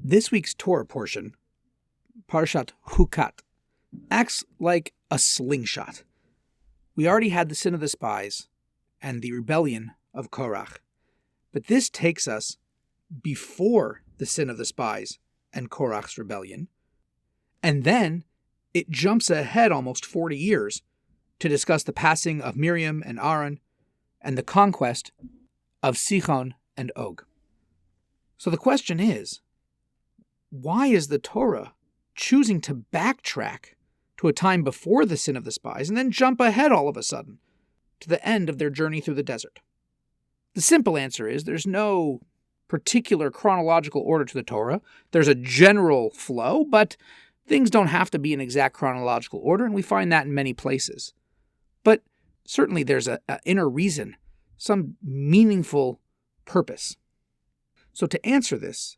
This week's Torah portion, Parshat Hukat, acts like a slingshot. We already had the sin of the spies and the rebellion of Korach, but this takes us before the sin of the spies and Korach's rebellion, and then it jumps ahead almost 40 years to discuss the passing of Miriam and Aaron and the conquest of Sichon and Og. So the question is, why is the Torah choosing to backtrack to a time before the sin of the spies and then jump ahead all of a sudden to the end of their journey through the desert? The simple answer is there's no particular chronological order to the Torah. There's a general flow, but things don't have to be in exact chronological order, and we find that in many places. But certainly there's an inner reason, some meaningful purpose. So to answer this,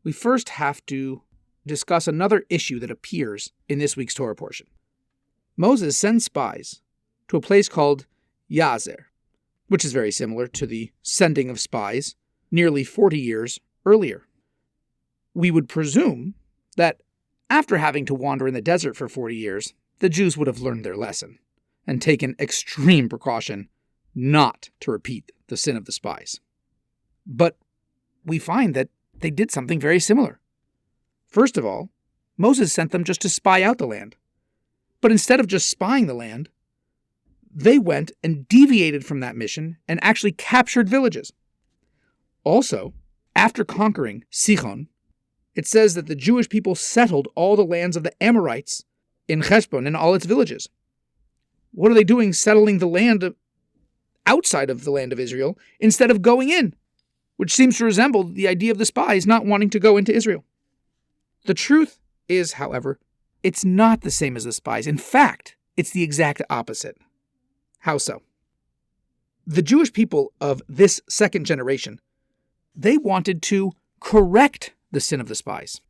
we first have to discuss another issue that appears in this week's Torah portion. Moses sends spies to a place called Yazer, which is very similar to the sending of spies nearly 40 years earlier. We would presume that after having to wander in the desert for 40 years, the Jews would have learned their lesson and taken extreme precaution not to repeat the sin of the spies. But we find that they did something very similar. First of all, Moses sent them just to spy out the land. But instead of just spying the land, they went and deviated from that mission and actually captured villages. Also, after conquering Sichon, it says that the Jewish people settled all the lands of the Amorites in Heshbon and all its villages. What are they doing settling the land outside of the land of Israel instead of going in? Which seems to resemble the idea of the spies not wanting to go into Israel. The truth is, however, it's not the same as the spies. In fact, it's the exact opposite. How so? The Jewish people of this second generation, they wanted to correct the sin of the spies.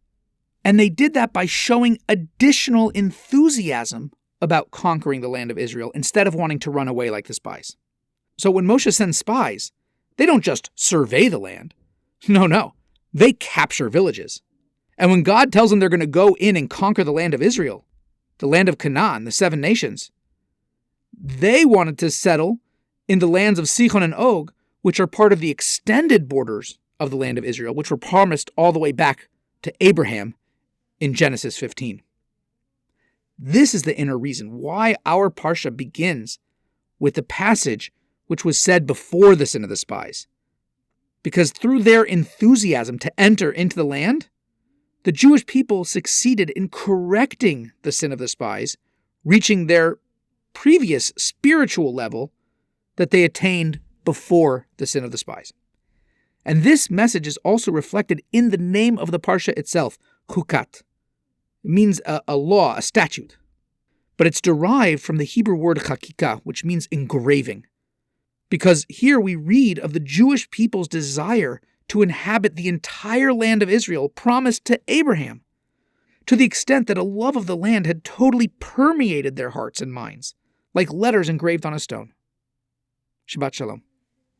And they did that by showing additional enthusiasm about conquering the land of Israel instead of wanting to run away like the spies. So when Moshe sends spies, they don't just survey the land. No. They capture villages. And when God tells them they're going to go in and conquer the land of Israel, the land of Canaan, the 7 nations, they wanted to settle in the lands of Sichon and Og, which are part of the extended borders of the land of Israel, which were promised all the way back to Abraham in Genesis 15. This is the inner reason why our Parsha begins with the passage which was said before the sin of the spies. Because through their enthusiasm to enter into the land, the Jewish people succeeded in correcting the sin of the spies, reaching their previous spiritual level that they attained before the sin of the spies. And this message is also reflected in the name of the Parsha itself, Hukat. It means a law, a statute. But it's derived from the Hebrew word chakika, which means engraving. Because here we read of the Jewish people's desire to inhabit the entire land of Israel promised to Abraham, to the extent that a love of the land had totally permeated their hearts and minds, like letters engraved on a stone. Shabbat Shalom.